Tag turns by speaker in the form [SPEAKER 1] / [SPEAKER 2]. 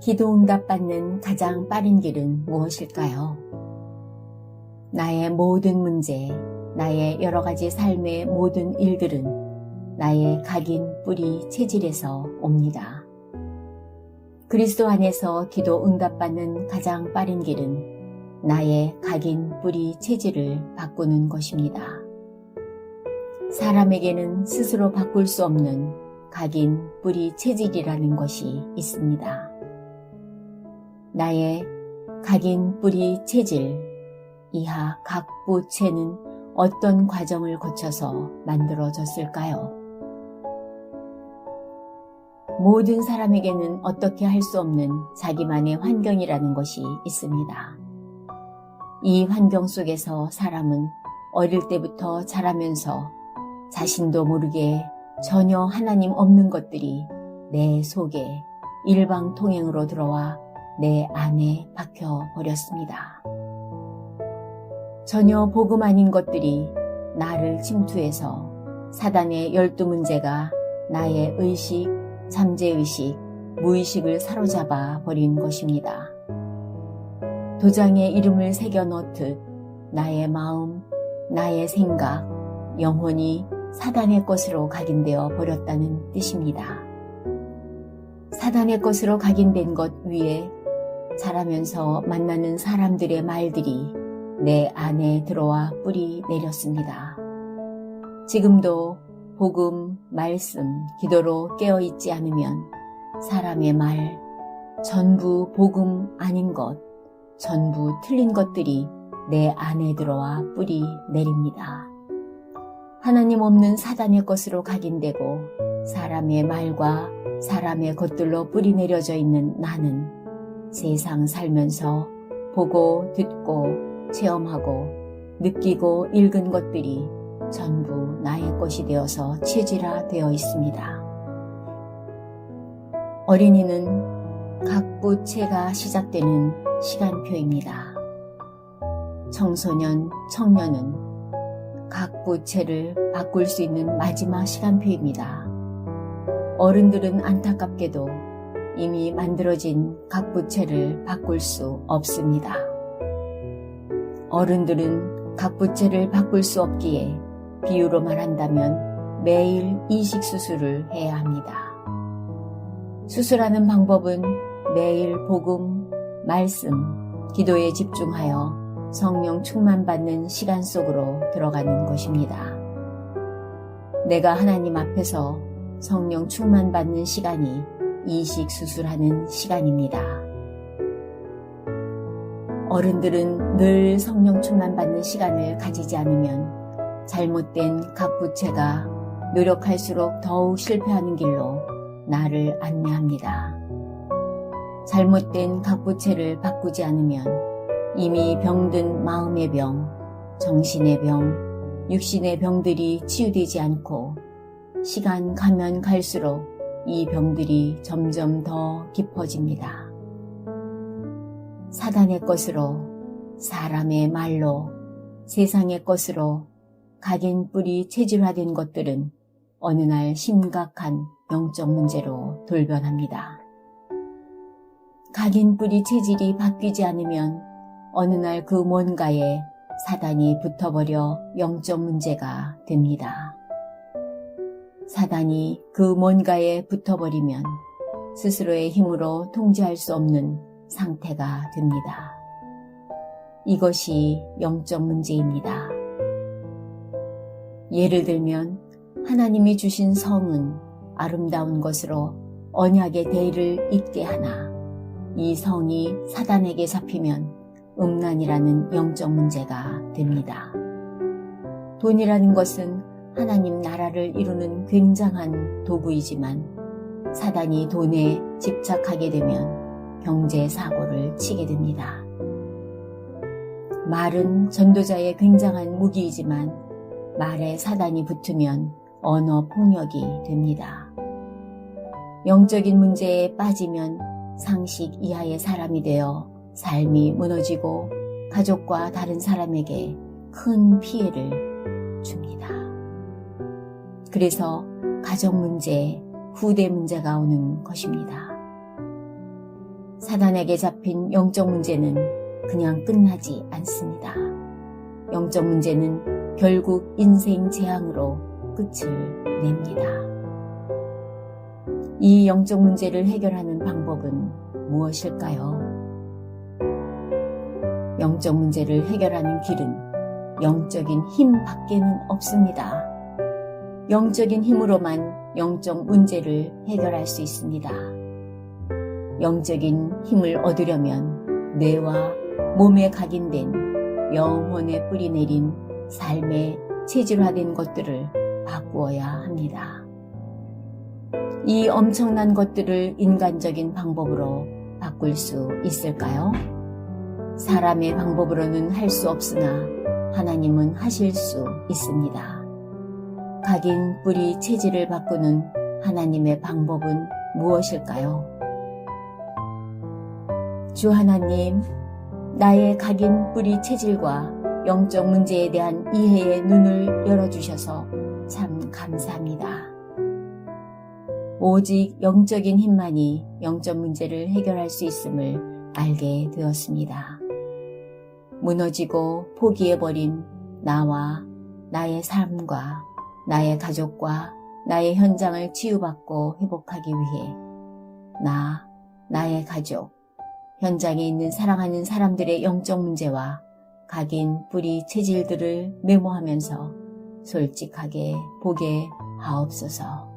[SPEAKER 1] 기도 응답받는 가장 빠른 길은 무엇일까요? 나의 모든 문제, 나의 여러 가지 삶의 모든 일들은 나의 각인, 뿌리, 체질에서 옵니다. 그리스도 안에서 기도 응답받는 가장 빠른 길은 나의 각인, 뿌리, 체질을 바꾸는 것입니다. 사람에게는 스스로 바꿀 수 없는 각인, 뿌리, 체질이라는 것이 있습니다. 나의 각인, 뿌리, 체질, 이하 각부체는 어떤 과정을 거쳐서 만들어졌을까요? 모든 사람에게는 어떻게 할 수 없는 자기만의 환경이라는 것이 있습니다. 이 환경 속에서 사람은 어릴 때부터 자라면서 자신도 모르게 전혀 하나님 없는 것들이 내 속에 일방통행으로 들어와 내 안에 박혀버렸습니다. 전혀 복음 아닌 것들이 나를 침투해서 사단의 12문제가 나의 의식, 잠재의식, 무의식을 사로잡아 버린 것입니다. 도장에 이름을 새겨 넣듯 나의 마음, 나의 생각, 영혼이 사단의 것으로 각인되어 버렸다는 뜻입니다. 사단의 것으로 각인된 것 위에 자라면서 만나는 사람들의 말들이 내 안에 들어와 뿌리 내렸습니다. 지금도 복음, 말씀, 기도로 깨어있지 않으면 사람의 말, 전부 복음 아닌 것, 전부 틀린 것들이 내 안에 들어와 뿌리 내립니다. 하나님 없는 사단의 것으로 각인되고 사람의 말과 사람의 것들로 뿌리 내려져 있는 나는 세상 살면서 보고 듣고 체험하고 느끼고 읽은 것들이 전부 나의 것이 되어서 체질화되어 있습니다. 어린이는 각부체가 시작되는 시간표입니다. 청소년, 청년은 각부체를 바꿀 수 있는 마지막 시간표입니다. 어른들은 안타깝게도 이미 만들어진 각부체를 바꿀 수 없습니다. 어른들은 각부체를 바꿀 수 없기에 비유로 말한다면 매일 이식 수술을 해야 합니다. 수술하는 방법은 매일 복음, 말씀, 기도에 집중하여 성령 충만받는 시간 속으로 들어가는 것입니다. 내가 하나님 앞에서 성령 충만받는 시간이 이식 수술하는 시간입니다. 어른들은 늘 성령 충만받는 시간을 가지지 않으면 잘못된 각부체가 노력할수록 더욱 실패하는 길로 나를 안내합니다. 잘못된 각부체를 바꾸지 않으면 이미 병든 마음의 병, 정신의 병, 육신의 병들이 치유되지 않고 시간 가면 갈수록 이 병들이 점점 더 깊어집니다. 사단의 것으로, 사람의 말로, 세상의 것으로 각인 뿌리 체질화된 것들은 어느 날 심각한 영적 문제로 돌변합니다. 각인 뿌리 체질이 바뀌지 않으면 어느 날 그 뭔가에 사단이 붙어버려 영적 문제가 됩니다. 사단이 그 뭔가에 붙어버리면 스스로의 힘으로 통제할 수 없는 상태가 됩니다. 이것이 영적 문제입니다. 예를 들면 하나님이 주신 성은 아름다운 것으로 언약의 대의를 잇게 하나 이 성이 사단에게 잡히면 음란이라는 영적 문제가 됩니다. 돈이라는 것은 하나님 나라를 이루는 굉장한 도구이지만 사단이 돈에 집착하게 되면 경제사고를 치게 됩니다. 말은 전도자의 굉장한 무기이지만 말에 사단이 붙으면 언어 폭력이 됩니다. 영적인 문제에 빠지면 상식 이하의 사람이 되어 삶이 무너지고 가족과 다른 사람에게 큰 피해를 줍니다. 그래서 가정 문제, 후대 문제가 오는 것입니다. 사단에게 잡힌 영적 문제는 그냥 끝나지 않습니다. 영적 문제는 결국 인생 재앙으로 끝을 냅니다. 이 영적 문제를 해결하는 방법은 무엇일까요? 영적 문제를 해결하는 길은 영적인 힘 밖에는 없습니다. 영적인 힘으로만 영적 문제를 해결할 수 있습니다. 영적인 힘을 얻으려면 뇌와 몸에 각인된 영혼의 뿌리 내린 삶의 체질화된 것들을 바꾸어야 합니다. 이 엄청난 것들을 인간적인 방법으로 바꿀 수 있을까요? 사람의 방법으로는 할 수 없으나 하나님은 하실 수 있습니다. 각인 뿌리 체질을 바꾸는 하나님의 방법은 무엇일까요? 주 하나님, 나의 각인 뿌리 체질과 영적 문제에 대한 이해의 눈을 열어주셔서 참 감사합니다. 오직 영적인 힘만이 영적 문제를 해결할 수 있음을 알게 되었습니다. 무너지고 포기해버린 나와 나의 삶과 나의 가족과 나의 현장을 치유받고 회복하기 위해 나의 가족, 현장에 있는 사랑하는 사람들의 영적 문제와 각인 뿌리 체질들을 메모하면서 솔직하게 보게 하옵소서.